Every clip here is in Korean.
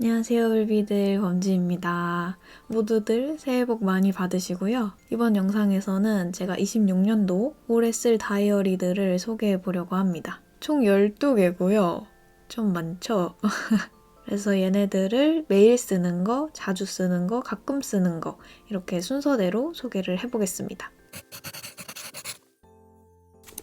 안녕하세요, 울비들 범지입니다. 모두들 새해 복 많이 받으시고요. 이번 영상에서는 제가 26년도 올해 쓸 다이어리들을 소개해 보려고 합니다. 총 12개고요. 좀 많죠? 그래서 얘네들을 매일 쓰는 거, 자주 쓰는 거, 가끔 쓰는 거 이렇게 순서대로 소개를 해보겠습니다.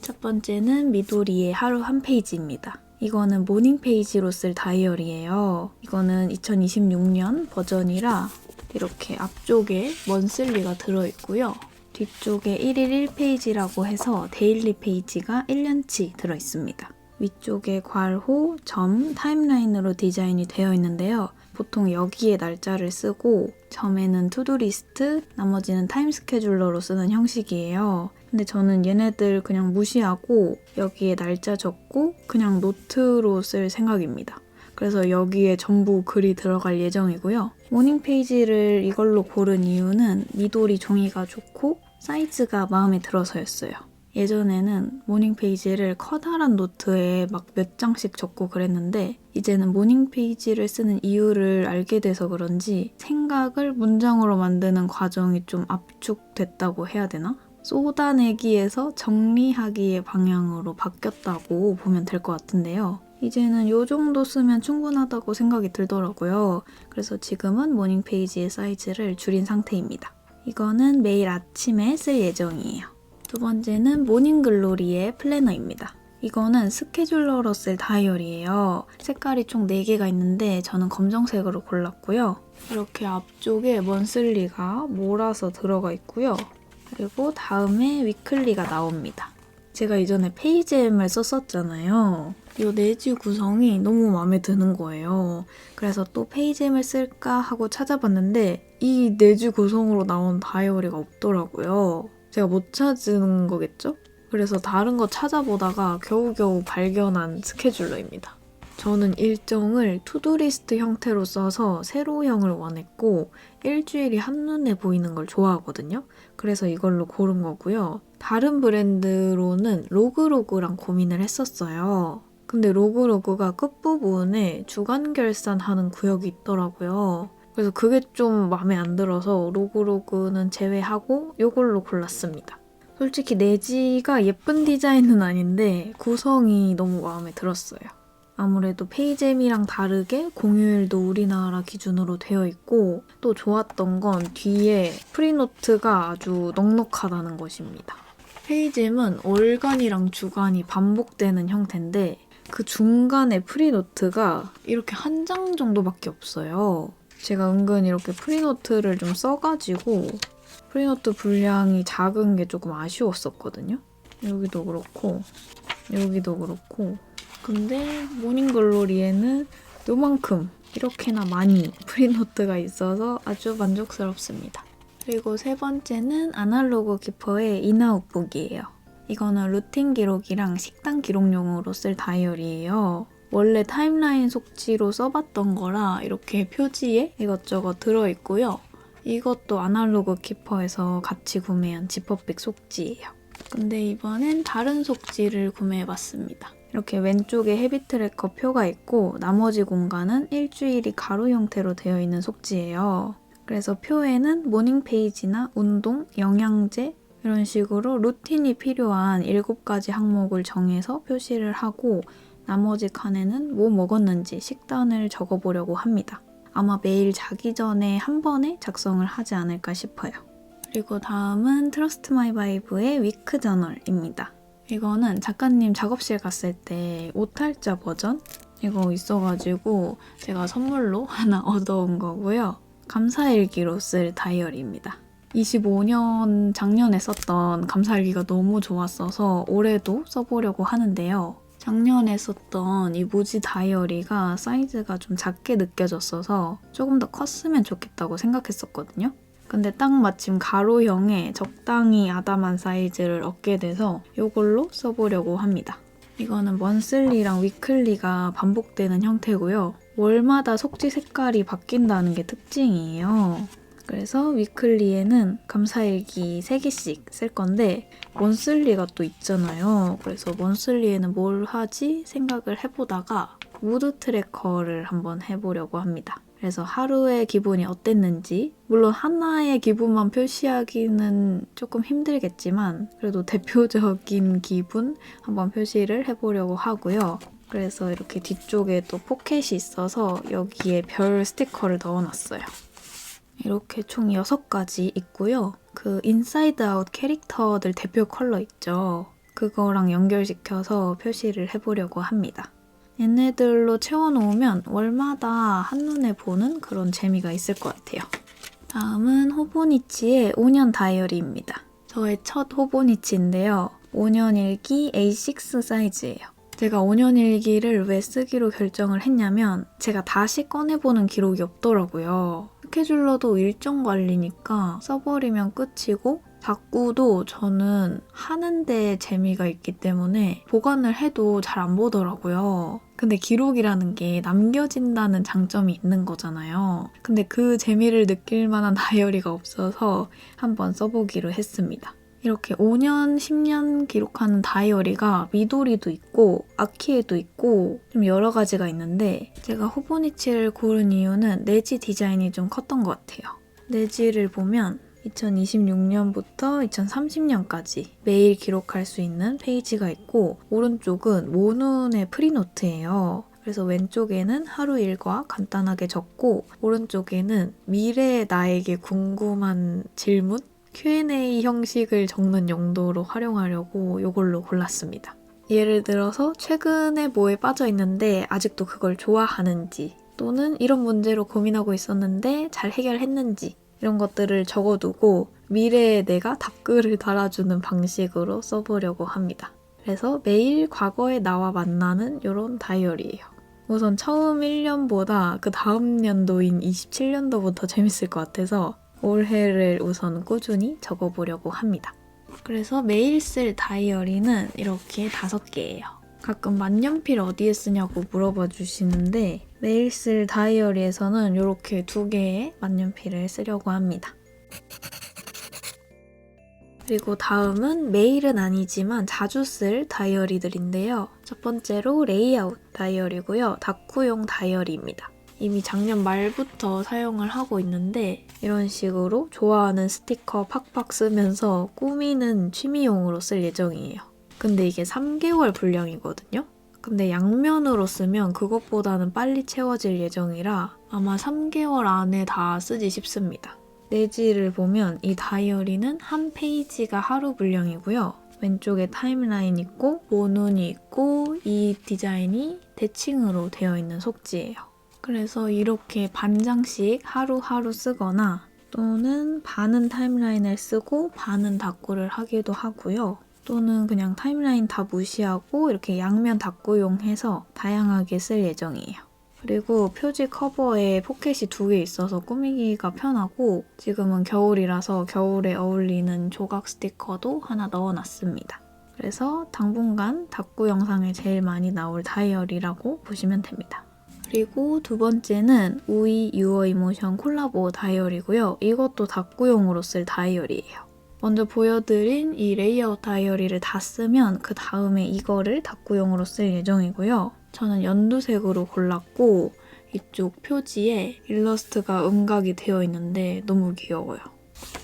첫 번째는 미도리의 하루 한 페이지입니다. 이거는 모닝 페이지로 쓸 다이어리예요. 이거는 2026년 버전이라 이렇게 앞쪽에 먼슬리가 들어있고요. 뒤쪽에 1일 1페이지라고 해서 데일리 페이지가 1년치 들어있습니다. 위쪽에 괄호, 점, 타임라인으로 디자인이 되어 있는데요. 보통 여기에 날짜를 쓰고 점에는 투두리스트, 나머지는 타임 스케줄러로 쓰는 형식이에요. 근데 저는 얘네들 그냥 무시하고 여기에 날짜 적고 그냥 노트로 쓸 생각입니다. 그래서 여기에 전부 글이 들어갈 예정이고요. 모닝 페이지를 이걸로 고른 이유는 미도리 종이가 좋고 사이즈가 마음에 들어서였어요. 예전에는 모닝 페이지를 커다란 노트에 막 몇 장씩 적고 그랬는데 이제는 모닝 페이지를 쓰는 이유를 알게 돼서 그런지 생각을 문장으로 만드는 과정이 좀 압축됐다고 해야 되나? 쏟아내기에서 정리하기의 방향으로 바뀌었다고 보면 될 것 같은데요. 이제는 이 정도 쓰면 충분하다고 생각이 들더라고요. 그래서 지금은 모닝 페이지의 사이즈를 줄인 상태입니다. 이거는 매일 아침에 쓸 예정이에요. 두 번째는 모닝글로리의 플래너입니다. 이거는 스케줄러로 쓸 다이어리예요. 색깔이 총 4개가 있는데 저는 검정색으로 골랐고요. 이렇게 앞쪽에 먼슬리가 몰아서 들어가 있고요. 그리고 다음에 위클리가 나옵니다. 제가 이전에 페이지엠을 썼었잖아요. 이 내지 구성이 너무 마음에 드는 거예요. 그래서 또 페이지엠을 쓸까 하고 찾아봤는데 이 내지 구성으로 나온 다이어리가 없더라고요. 제가 못 찾은 거겠죠? 그래서 다른 거 찾아보다가 겨우겨우 발견한 스케줄러입니다. 저는 일정을 투두리스트 형태로 써서 세로형을 원했고 일주일이 한눈에 보이는 걸 좋아하거든요. 그래서 이걸로 고른 거고요. 다른 브랜드로는 로그로그랑 고민을 했었어요. 근데 로그로그가 끝부분에 주간 결산하는 구역이 있더라고요. 그래서 그게 좀 마음에 안 들어서 로그로그는 제외하고 이걸로 골랐습니다. 솔직히 내지가 예쁜 디자인은 아닌데 구성이 너무 마음에 들었어요. 아무래도 페이지엠이랑 다르게 공휴일도 우리나라 기준으로 되어 있고 또 좋았던 건 뒤에 프리노트가 아주 넉넉하다는 것입니다. 페이지엠은 월간이랑 주간이 반복되는 형태인데 그 중간에 프리노트가 이렇게 한 장 정도밖에 없어요. 제가 은근 이렇게 프리노트를 좀 써가지고 프리노트 분량이 작은 게 조금 아쉬웠었거든요. 여기도 그렇고 여기도 그렇고 근데 모닝글로리에는 요만큼 이렇게나 많이 프리노트가 있어서 아주 만족스럽습니다. 그리고 세 번째는 아날로그 키퍼의 인아웃북이에요. 이거는 루틴 기록이랑 식단 기록용으로 쓸 다이어리예요. 원래 타임라인 속지로 써봤던 거라 이렇게 표지에 이것저것 들어있고요. 이것도 아날로그 키퍼에서 같이 구매한 지퍼백 속지예요. 근데 이번엔 다른 속지를 구매해봤습니다. 이렇게 왼쪽에 헤비 트래커 표가 있고 나머지 공간은 일주일이 가로 형태로 되어 있는 속지예요. 그래서 표에는 모닝 페이지나 운동, 영양제 이런 식으로 루틴이 필요한 7가지 항목을 정해서 표시를 하고 나머지 칸에는 뭐 먹었는지 식단을 적어보려고 합니다. 아마 매일 자기 전에 한 번에 작성을 하지 않을까 싶어요. 그리고 다음은 트러스트 마이 바이브의 위크 저널입니다. 이거는 작가님 작업실 갔을 때 오탈자 버전? 이거 있어가지고 제가 선물로 하나 얻어온 거고요. 감사일기로 쓸 다이어리입니다. 25년 작년에 썼던 감사일기가 너무 좋았어서 올해도 써보려고 하는데요. 작년에 썼던 이 무지 다이어리가 사이즈가 좀 작게 느껴졌어서 조금 더 컸으면 좋겠다고 생각했었거든요. 근데 딱 마침 가로형에 적당히 아담한 사이즈를 얻게 돼서 이걸로 써보려고 합니다. 이거는 먼슬리랑 위클리가 반복되는 형태고요. 월마다 속지 색깔이 바뀐다는 게 특징이에요. 그래서 위클리에는 감사일기 3개씩 쓸 건데 먼슬리가 또 있잖아요. 그래서 먼슬리에는 뭘 하지 생각을 해보다가 무드 트래커를 한번 해보려고 합니다. 그래서 하루의 기분이 어땠는지, 물론 하나의 기분만 표시하기는 조금 힘들겠지만 그래도 대표적인 기분 한번 표시를 해보려고 하고요. 그래서 이렇게 뒤쪽에 또 포켓이 있어서 여기에 별 스티커를 넣어놨어요. 이렇게 총 6가지 있고요. 그 인사이드 아웃 캐릭터들 대표 컬러 있죠. 그거랑 연결시켜서 표시를 해보려고 합니다. 얘네들로 채워놓으면 월마다 한눈에 보는 그런 재미가 있을 것 같아요. 다음은 호보니치의 5년 다이어리입니다. 저의 첫 호보니치인데요. 5년 일기 A6 사이즈예요. 제가 5년 일기를 왜 쓰기로 결정을 했냐면 제가 다시 꺼내보는 기록이 없더라고요. 스케줄러도 일정 관리니까 써버리면 끝이고 다꾸도 저는 하는데 재미가 있기 때문에 보관을 해도 잘 안 보더라고요. 근데 기록이라는 게 남겨진다는 장점이 있는 거잖아요. 근데 그 재미를 느낄 만한 다이어리가 없어서 한번 써보기로 했습니다. 이렇게 5년, 10년 기록하는 다이어리가 미도리도 있고 아키에도 있고 좀 여러 가지가 있는데 제가 호보니치를 고른 이유는 내지 디자인이 좀 컸던 것 같아요. 내지를 보면 2026년부터 2030년까지 매일 기록할 수 있는 페이지가 있고 오른쪽은 모눈의 프리노트예요. 그래서 왼쪽에는 하루 일과 간단하게 적고 오른쪽에는 미래의 나에게 궁금한 질문? Q&A 형식을 적는 용도로 활용하려고 이걸로 골랐습니다. 예를 들어서 최근에 뭐에 빠져 있는데 아직도 그걸 좋아하는지 또는 이런 문제로 고민하고 있었는데 잘 해결했는지 이런 것들을 적어두고 미래에 내가 답글을 달아주는 방식으로 써보려고 합니다. 그래서 매일 과거의 나와 만나는 이런 다이어리예요. 우선 처음 1년보다 그 다음 연도인 27년도부터 재밌을 것 같아서 올해를 우선 꾸준히 적어보려고 합니다. 그래서 매일 쓸 다이어리는 이렇게 5개예요. 가끔 만년필 어디에 쓰냐고 물어봐 주시는데 매일 쓸 다이어리에서는 이렇게 2개의 만년필을 쓰려고 합니다. 그리고 다음은 매일은 아니지만 자주 쓸 다이어리들인데요. 첫 번째로 레이아웃 다이어리고요. 다꾸용 다이어리입니다. 이미 작년 말부터 사용을 하고 있는데 이런 식으로 좋아하는 스티커 팍팍 쓰면서 꾸미는 취미용으로 쓸 예정이에요. 근데 이게 3개월 분량이거든요. 근데 양면으로 쓰면 그것보다는 빨리 채워질 예정이라 아마 3개월 안에 다 쓰지 싶습니다. 내지를 보면 이 다이어리는 한 페이지가 하루 분량이고요. 왼쪽에 타임라인 있고 모눈이 있고 이 디자인이 대칭으로 되어 있는 속지예요. 그래서 이렇게 반장씩 하루하루 쓰거나 또는 반은 타임라인을 쓰고 반은 다꾸를 하기도 하고요. 또는 그냥 타임라인 다 무시하고 이렇게 양면 다꾸용 해서 다양하게 쓸 예정이에요. 그리고 표지 커버에 포켓이 2개 있어서 꾸미기가 편하고 지금은 겨울이라서 겨울에 어울리는 조각 스티커도 하나 넣어놨습니다. 그래서 당분간 다꾸 영상에 제일 많이 나올 다이어리라고 보시면 됩니다. 그리고 두 번째는 우이 유어 이모션 콜라보 다이어리고요. 이것도 다꾸용으로 쓸 다이어리예요. 먼저 보여드린 이 레이아웃 다이어리를 다 쓰면 그 다음에 이거를 다꾸용으로 쓸 예정이고요. 저는 연두색으로 골랐고 이쪽 표지에 일러스트가 음각이 되어 있는데 너무 귀여워요.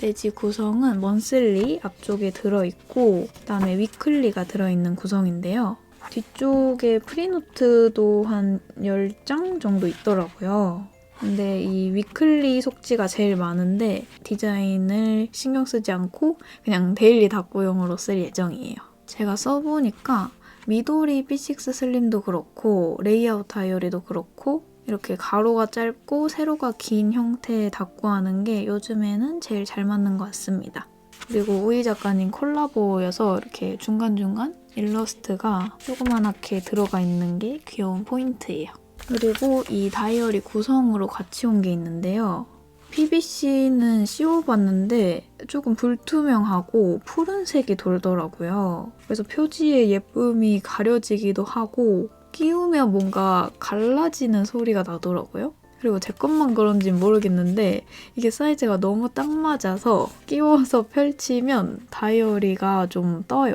내지 구성은 먼슬리 앞쪽에 들어있고 그다음에 위클리가 들어있는 구성인데요. 뒤쪽에 프리노트도 한 10장 정도 있더라고요. 근데 이 위클리 속지가 제일 많은데 디자인을 신경 쓰지 않고 그냥 데일리 다꾸용으로 쓸 예정이에요. 제가 써보니까 미도리 B6 슬림도 그렇고 레이아웃 다이어리도 그렇고 이렇게 가로가 짧고 세로가 긴 형태의 다꾸하는 게 요즘에는 제일 잘 맞는 것 같습니다. 그리고 우이 작가님 콜라보여서 이렇게 중간중간 일러스트가 조그만하게 들어가 있는 게 귀여운 포인트예요. 그리고 이 다이어리 구성으로 같이 온 게 있는데요. PVC는 씌워봤는데 조금 불투명하고 푸른색이 돌더라고요. 그래서 표지의 예쁨이 가려지기도 하고 끼우면 뭔가 갈라지는 소리가 나더라고요. 그리고 제 것만 그런지는 모르겠는데 이게 사이즈가 너무 딱 맞아서 끼워서 펼치면 다이어리가 좀 떠요.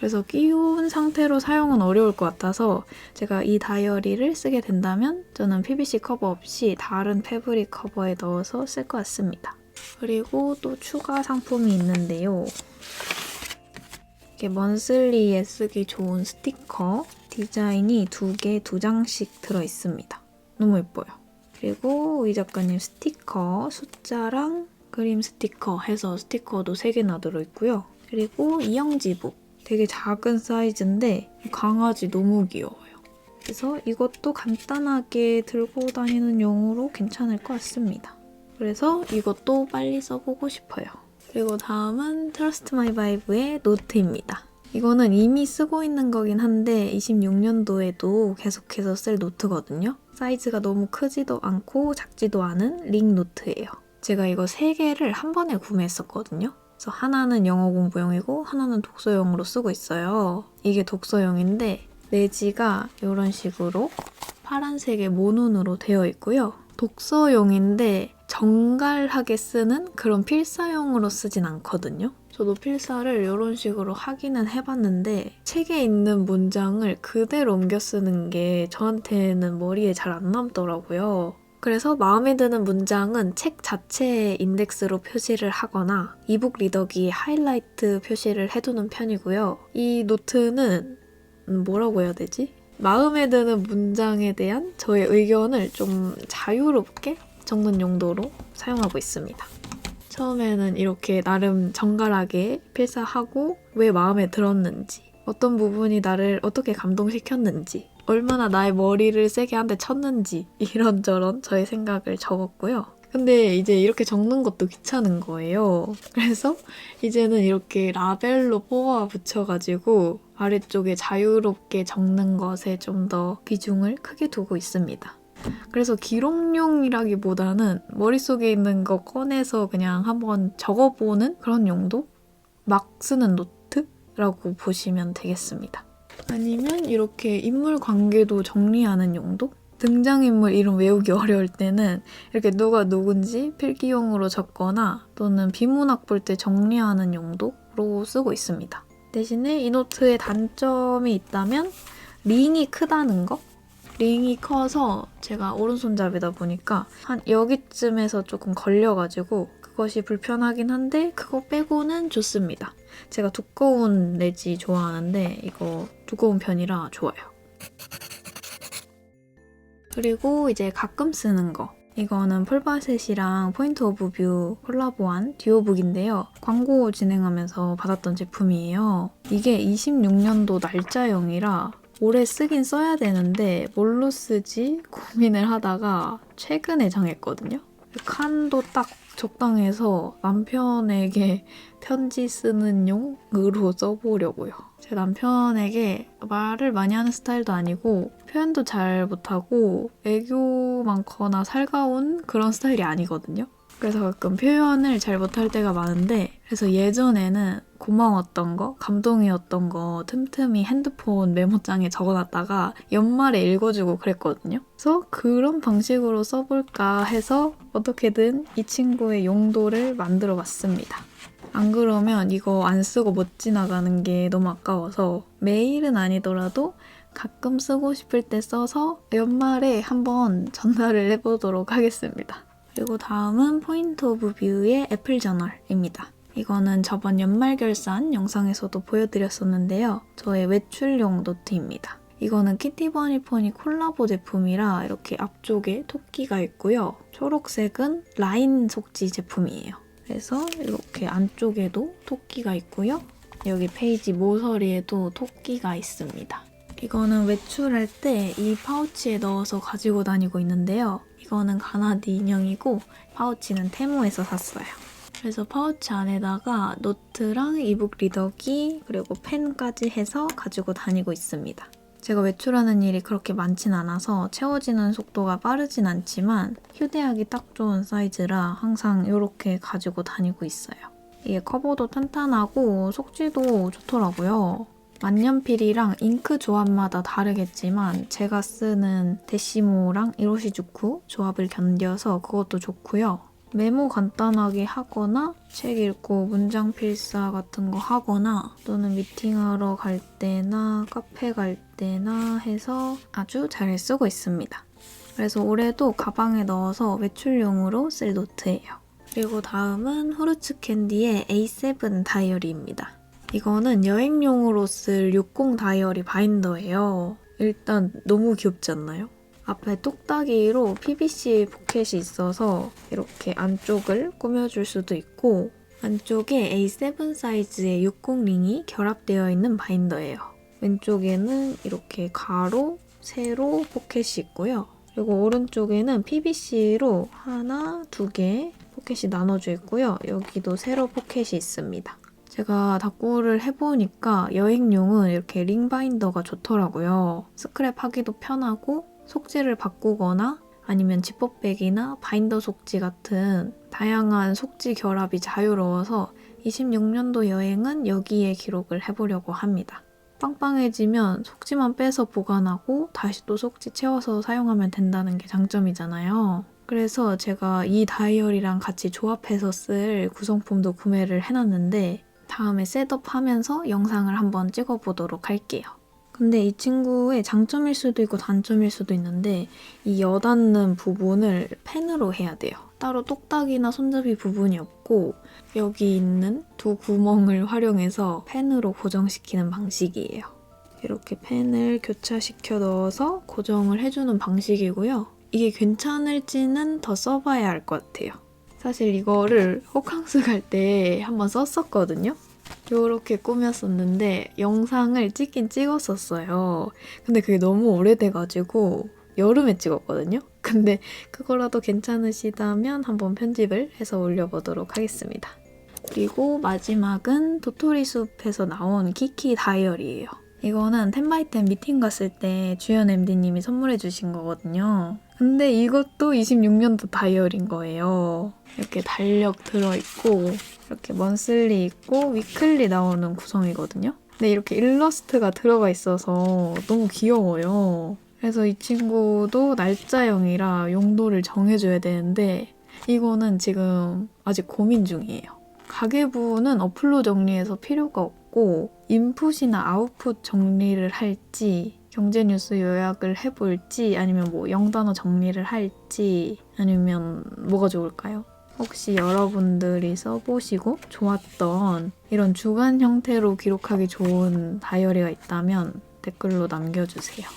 그래서 끼운 상태로 사용은 어려울 것 같아서 제가 이 다이어리를 쓰게 된다면 저는 PVC 커버 없이 다른 패브릭 커버에 넣어서 쓸 것 같습니다. 그리고 또 추가 상품이 있는데요. 이게 먼슬리에 쓰기 좋은 스티커 디자인이 2개 2장씩 들어있습니다. 너무 예뻐요. 그리고 이 작가님 스티커 숫자랑 그림 스티커 해서 스티커도 3개나 들어있고요. 그리고 이영지북 되게 작은 사이즈인데 강아지 너무 귀여워요. 그래서 이것도 간단하게 들고 다니는 용으로 괜찮을 것 같습니다. 그래서 이것도 빨리 써보고 싶어요. 그리고 다음은 Trust My Vibe의 노트입니다. 이거는 이미 쓰고 있는 거긴 한데 26년도에도 계속해서 쓸 노트거든요. 사이즈가 너무 크지도 않고 작지도 않은 링 노트예요. 제가 이거 3개를 한 번에 구매했었거든요. 그래서 하나는 영어 공부용이고 하나는 독서용으로 쓰고 있어요. 이게 독서용인데 내지가 이런 식으로 파란색의 모눈으로 되어 있고요. 독서용인데 정갈하게 쓰는 그런 필사용으로 쓰진 않거든요. 저도 필사를 이런 식으로 하기는 해봤는데 책에 있는 문장을 그대로 옮겨 쓰는 게 저한테는 머리에 잘 안 남더라고요. 그래서 마음에 드는 문장은 책 자체의 인덱스로 표시를 하거나 이북 리더기에 하이라이트 표시를 해두는 편이고요. 이 노트는 뭐라고 해야 되지? 마음에 드는 문장에 대한 저의 의견을 좀 자유롭게 적는 용도로 사용하고 있습니다. 처음에는 이렇게 나름 정갈하게 필사하고 왜 마음에 들었는지, 어떤 부분이 나를 어떻게 감동시켰는지, 얼마나 나의 머리를 세게 한 대 쳤는지 이런저런 저의 생각을 적었고요. 근데 이제 이렇게 적는 것도 귀찮은 거예요. 그래서 이제는 이렇게 라벨로 뽑아 붙여가지고 아래쪽에 자유롭게 적는 것에 좀 더 비중을 크게 두고 있습니다. 그래서 기록용이라기보다는 머릿속에 있는 거 꺼내서 그냥 한번 적어보는 그런 용도? 막 쓰는 노트라고 보시면 되겠습니다. 아니면 이렇게 인물 관계도 정리하는 용도? 등장인물 이름 외우기 어려울 때는 이렇게 누가 누군지 필기용으로 적거나 또는 비문학 볼 때 정리하는 용도로 쓰고 있습니다. 대신에 이 노트의 단점이 있다면 링이 크다는 거? 링이 커서 제가 오른손잡이다 보니까 한 여기쯤에서 조금 걸려가지고 그것이 불편하긴 한데 그거 빼고는 좋습니다. 제가 두꺼운 내지 좋아하는데 이거 두꺼운 편이라 좋아요. 그리고 이제 가끔 쓰는 거. 이거는 폴바셋이랑 포인트 오브 뷰 콜라보한 듀오북인데요. 광고 진행하면서 받았던 제품이에요. 이게 26년도 날짜용이라 올해 쓰긴 써야 되는데 뭘로 쓰지 고민을 하다가 최근에 정했거든요. 칸도 딱 적당해서 남편에게 편지 쓰는 용으로 써보려고요. 제 남편에게 말을 많이 하는 스타일도 아니고 표현도 잘 못하고 애교 많거나 살가운 그런 스타일이 아니거든요. 그래서 가끔 표현을 잘 못할 때가 많은데 그래서 예전에는 고마웠던 거, 감동이었던 거 틈틈이 핸드폰 메모장에 적어놨다가 연말에 읽어주고 그랬거든요. 그래서 그런 방식으로 써볼까 해서 어떻게든 이 친구의 용도를 만들어봤습니다. 안 그러면 이거 안 쓰고 못 지나가는 게 너무 아까워서 매일은 아니더라도 가끔 쓰고 싶을 때 써서 연말에 한번 전달을 해보도록 하겠습니다. 그리고 다음은 포인트 오브 뷰의 애플 저널입니다. 이거는 저번 연말 결산 영상에서도 보여드렸었는데요. 저의 외출용 노트입니다. 이거는 키티버니퍼니 콜라보 제품이라 이렇게 앞쪽에 토끼가 있고요. 초록색은 라인 속지 제품이에요. 그래서 이렇게 안쪽에도 토끼가 있고요. 여기 페이지 모서리에도 토끼가 있습니다. 이거는 외출할 때 이 파우치에 넣어서 가지고 다니고 있는데요. 이거는 가나디 인형이고 파우치는 테무에서 샀어요. 그래서 파우치 안에다가 노트랑 이북 리더기 그리고 펜까지 해서 가지고 다니고 있습니다. 제가 외출하는 일이 그렇게 많진 않아서 채워지는 속도가 빠르진 않지만 휴대하기 딱 좋은 사이즈라 항상 이렇게 가지고 다니고 있어요. 이게 커버도 탄탄하고 속지도 좋더라고요. 만년필이랑 잉크 조합마다 다르겠지만 제가 쓰는 데시모랑 이로시주쿠 조합을 견뎌서 그것도 좋고요. 메모 간단하게 하거나 책 읽고 문장 필사 같은 거 하거나 또는 미팅하러 갈 때나 카페 갈 때나 해서 아주 잘 쓰고 있습니다. 그래서 올해도 가방에 넣어서 외출용으로 쓸 노트예요. 그리고 다음은 후르츠 캔디의 A7 다이어리입니다. 이거는 여행용으로 쓸 60 다이어리 바인더예요. 일단 너무 귀엽지 않나요? 앞에 똑딱이로 PVC 포켓이 있어서 이렇게 안쪽을 꾸며줄 수도 있고 안쪽에 A7 사이즈의 60링이 결합되어 있는 바인더예요. 왼쪽에는 이렇게 가로, 세로 포켓이 있고요. 그리고 오른쪽에는 PVC로 하나, 두 개 포켓이 나눠져 있고요. 여기도 세로 포켓이 있습니다. 제가 닦고를 해보니까 여행용은 이렇게 링 바인더가 좋더라고요. 스크랩하기도 편하고 속지를 바꾸거나 아니면 지퍼백이나 바인더 속지 같은 다양한 속지 결합이 자유로워서 26년도 여행은 여기에 기록을 해보려고 합니다. 빵빵해지면 속지만 빼서 보관하고 다시 또 속지 채워서 사용하면 된다는 게 장점이잖아요. 그래서 제가 이 다이어리랑 같이 조합해서 쓸 구성품도 구매를 해놨는데 다음에 셋업하면서 영상을 한번 찍어보도록 할게요. 근데 이 친구의 장점일 수도 있고 단점일 수도 있는데 이 여닫는 부분을 펜으로 해야 돼요. 따로 똑딱이나 손잡이 부분이 없고 여기 있는 두 구멍을 활용해서 펜으로 고정시키는 방식이에요. 이렇게 펜을 교차시켜 넣어서 고정을 해주는 방식이고요. 이게 괜찮을지는 더 써봐야 알 것 같아요. 사실 이거를 호캉스 갈 때 한번 썼었거든요. 이렇게 꾸몄었는데 영상을 찍긴 찍었었어요. 근데 그게 너무 오래돼가지고 여름에 찍었거든요. 근데 그거라도 괜찮으시다면 한번 편집을 해서 올려보도록 하겠습니다. 그리고 마지막은 도토리 숲에서 나온 키키 다이어리예요. 이거는 10x10 미팅 갔을 때 주연 MD님이 선물해 주신 거거든요. 근데 이것도 26년도 다이어리인 거예요. 이렇게 달력 들어있고 이렇게 먼슬리 있고 위클리 나오는 구성이거든요. 근데 이렇게 일러스트가 들어가 있어서 너무 귀여워요. 그래서 이 친구도 날짜형이라 용도를 정해줘야 되는데 이거는 지금 아직 고민 중이에요. 가계부는 어플로 정리해서 필요가 없고 인풋이나 아웃풋 정리를 할지 경제뉴스 요약을 해볼지 아니면 뭐 영단어 정리를 할지 아니면 뭐가 좋을까요? 혹시 여러분들이 써보시고 좋았던 이런 주간 형태로 기록하기 좋은 다이어리가 있다면 댓글로 남겨주세요.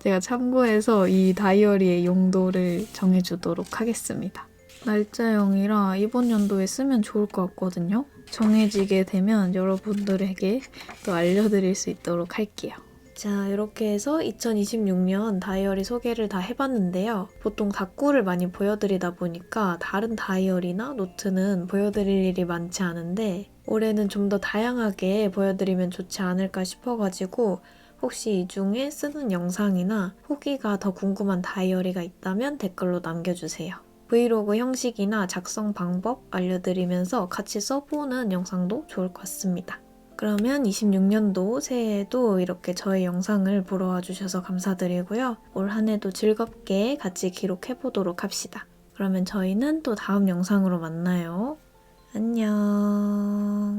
제가 참고해서 이 다이어리의 용도를 정해주도록 하겠습니다. 날짜형이라 이번 연도에 쓰면 좋을 것 같거든요. 정해지게 되면 여러분들에게 또 알려드릴 수 있도록 할게요. 자, 이렇게 해서 2026년 다이어리 소개를 다 해봤는데요. 보통 닦고를 많이 보여드리다 보니까 다른 다이어리나 노트는 보여드릴 일이 많지 않은데 올해는 좀 더 다양하게 보여드리면 좋지 않을까 싶어가지고 혹시 이 중에 쓰는 영상이나 후기가 더 궁금한 다이어리가 있다면 댓글로 남겨주세요. 브이로그 형식이나 작성 방법 알려드리면서 같이 써보는 영상도 좋을 것 같습니다. 그러면 26년도 새해에도 이렇게 저의 영상을 보러 와주셔서 감사드리고요. 올 한 해도 즐겁게 같이 기록해보도록 합시다. 그러면 저희는 또 다음 영상으로 만나요. 안녕.